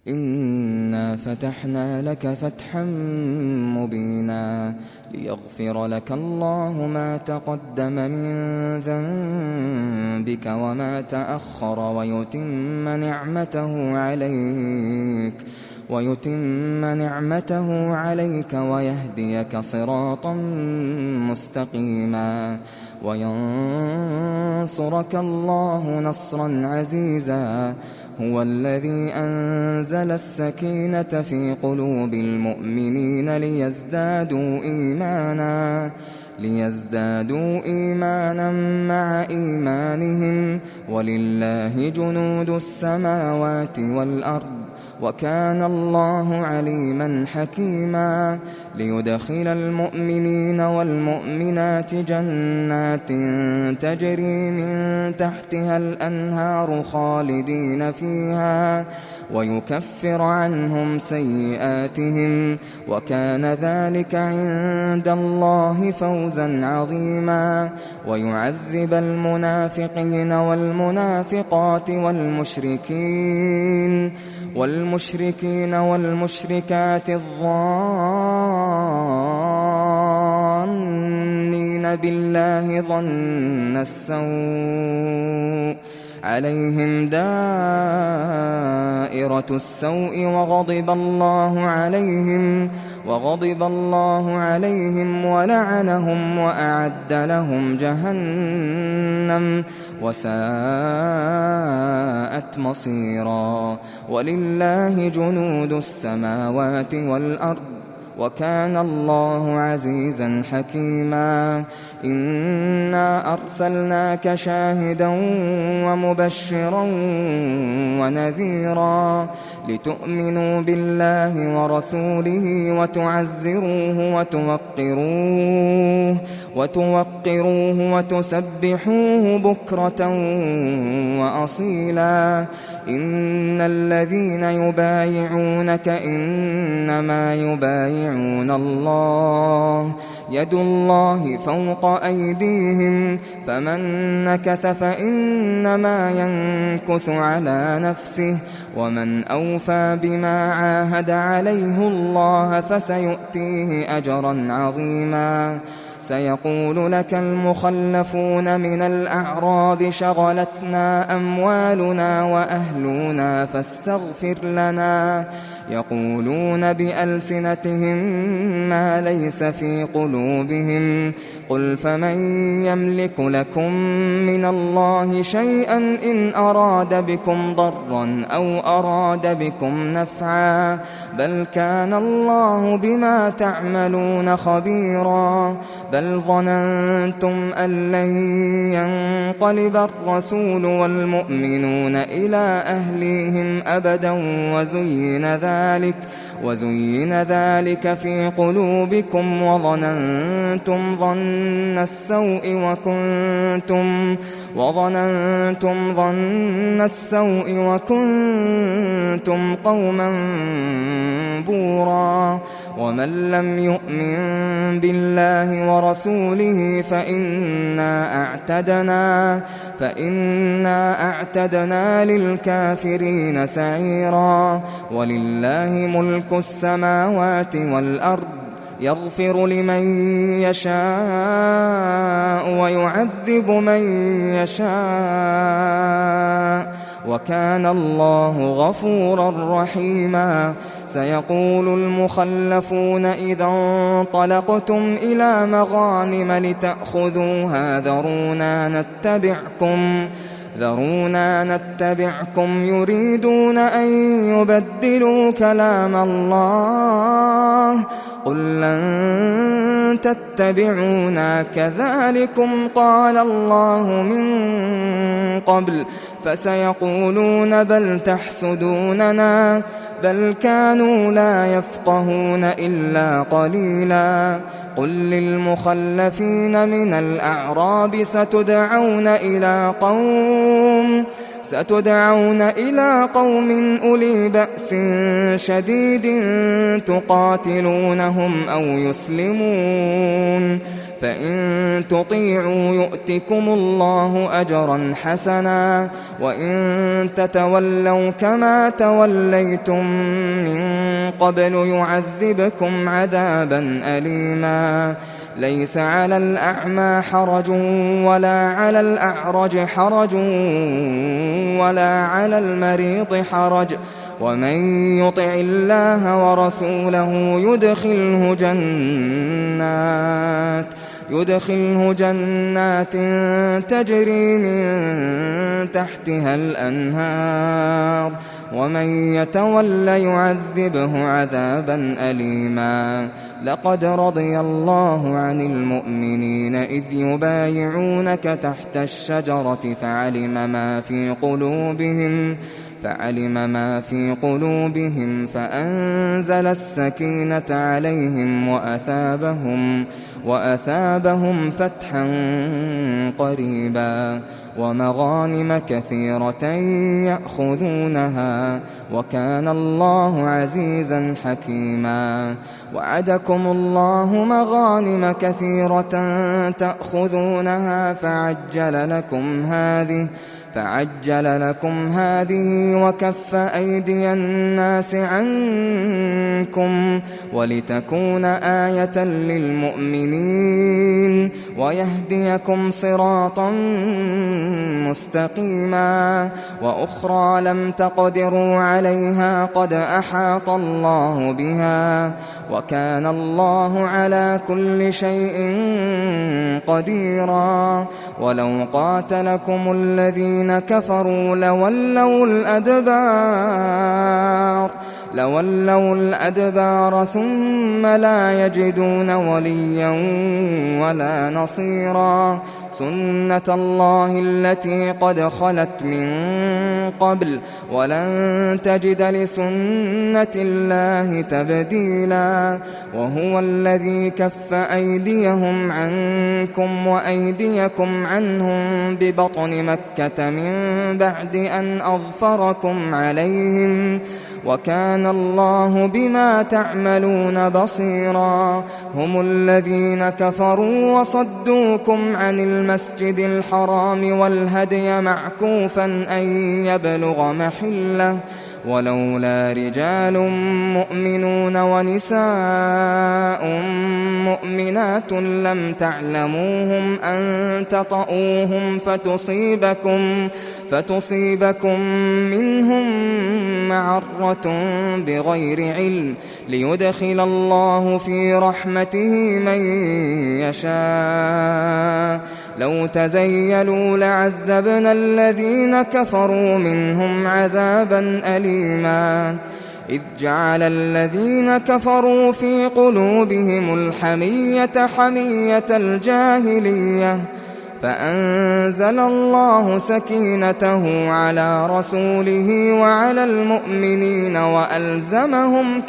إنا فتحنا لك فتحا مبينا ليغفر لك الله ما تقدم من ذنبك وما تأخر ويتم نعمته عليك ويهديك صراطا مستقيما وينصرك الله نصرا عزيزا. هو الذي أنزل السكينة في قلوب المؤمنين ليزدادوا إيمانا مع إيمانهم ولله جنود السماوات والأرض وكان الله عليما حكيما. ليدخل المؤمنين والمؤمنات جنات تجري من تحتها الأنهار خالدين فيها ويكفر عنهم سيئاتهم وكان ذلك عند الله فوزا عظيما. ويعذب المنافقين والمنافقات والمشركين والمشركات الظانين بالله ظن السوء عليهم دائرة السوء وغضب الله عليهم ولعنهم وأعد لهم جهنم وساءت مصيرا. ولله جنود السماوات والأرض وكان الله عزيزا حكيما. إنا أرسلناك شاهدا ومبشرا ونذيرا لتؤمنوا بالله ورسوله وتوقروه وتسبحوه بكرة وأصيلا. إن الذين يبايعونك إنما يبايعون الله يد الله فوق أيديهم فمن نكث فإنما ينكث على نفسه ومن أوفى بما عاهد عليه الله فسيؤتيه أجرا عظيما. سيقول لك المخلفون من الأعراب شغلتنا أموالنا وأهلنا فاستغفر لنا يقولون بألسنتهم ما ليس في قلوبهم قل فمن يملك لكم من الله شيئا إن أراد بكم ضرا أو أراد بكم نفعا بل كان الله بما تعملون خبيرا. بل ظننتم أن لن ينقلب الرسول والمؤمنون إلى أهليهم أبدا وزين ذلك في قلوبكم وظننتم ظن السوء وكنتم قوما بورا. ومن لم يؤمن بالله ورسوله فإنا أعتدنا للكافرين سعيرا. ولله ملك السماوات والأرض يغفر لمن يشاء ويعذب من يشاء وكان الله غفورا رحيما. سيقول المخلفون إذا انطلقتم إلى مغانم لتأخذوها ذرونا نتبعكم يريدون أن يبدلوا كلام الله قل لن تتبعونا كذلكم قال الله من قبل فسيقولون بل تحسدوننا بل كانوا لا يفقهون إلا قليلا. قل ستدعون إلى قوم أولي بأس شديد تقاتلونهم أو يسلمون، فإن تطيعوا يؤتكم الله أجرا حسنا، وإن تتولوا كما توليتم من قبل يعذبكم عذابا أليما. ليس على الأعمى حرج ولا على الأعرج حرج ولا على المريض حرج، ومن يطع الله ورسوله يدخله جنات تجري من تحتها الأنهار، ومن يتول يعذبه عذابا أليما. لقد رضي الله عن المؤمنين إذ يبايعونك تحت الشجرة فعلم ما في قلوبهم فأنزل السكينة عليهم وأثابهم فتحا قريبا ومغانم كثيرة يأخذونها، وكان الله عزيزا حكيما. وعدكم الله مغانم كثيرة تأخذونها فعجل لكم هذه وكف أيدي الناس عنكم ولتكون آية للمؤمنين ويهديكم صراطا مستقيما. وأخرى لم تقدروا عليها قد أحاط الله بها، وكان الله على كل شيء قديرا. ولو قاتلكم الذين كفروا لولوا الأدبار ثم لا يجدون وليا ولا نصيرا. سنة الله التي قد خلت من قبل ولن تجد لسنة الله تبديلا. وهو الذي كف أيديهم عنكم وأيديكم عنهم ببطن مكة من بعد أن أظفركم عليهم، وكان الله بما تعملون بصيرا. هم الذين كفروا وصدوكم عن المسجد الحرام والهدي معكوفا أن يبلغ محله، ولولا رجال مؤمنون ونساء مؤمنات لم تعلموهم أن تطؤوهم فتصيبكم منهم معرة بغير علم ليدخل الله في رحمته من يشاء. لو تزيلوا لعذبنا الذين كفروا منهم عذابا أليما. إذ جعل الذين كفروا في قلوبهم الحمية حمية الجاهلية، فأنزل الله سكينته على رسوله وعلى المؤمنين وألزمهم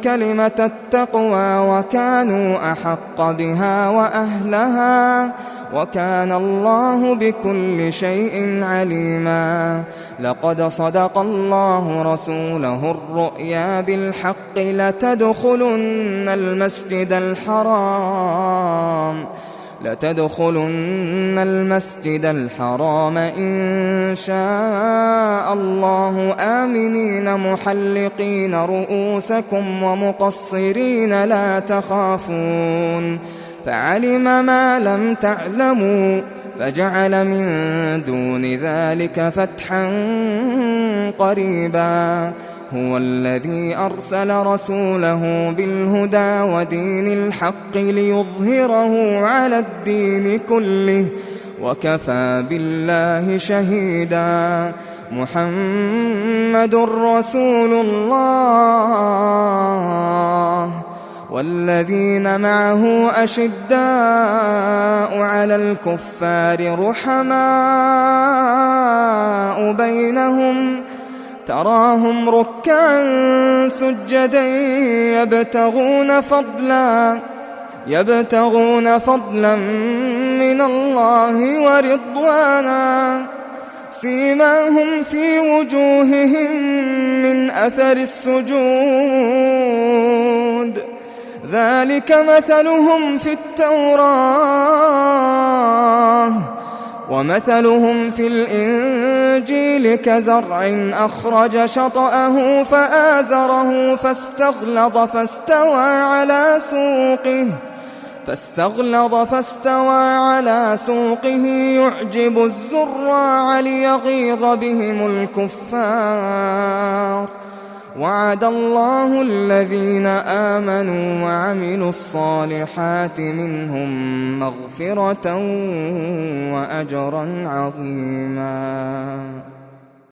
كلمة التقوى وكانوا أحق بها وأهلها، وكان الله بكل شيء عليما. لقد صدق الله رسوله الرؤيا بالحق لتدخلن المسجد الحرام إن شاء الله آمنين محلقين رؤوسكم ومقصرين لا تخافون، فعلم ما لم تعلموا فجعل من دون ذلك فتحا قريبا. هو الذي أرسل رسوله بالهدى ودين الحق ليظهره على الدين كله وكفى بالله شهيدا. محمد رسول الله والذين معه أشداء على الكفار رحماء بينهم، تراهم ركعا سجدا يبتغون فضلا من من الله ورضوانا سيماهم في وجوههم من أثر السجود ذلك مثلهم في التوراة ومثلهم في الإنجيل كزرع أخرج شطأه فآزره فاستغلظ فاستوى على سوقه يعجب الزراع ليغيظ بهم الكفار وعد الله الذين آمنوا وعملوا الصالحات منهم مغفرة وأجرا عظيما.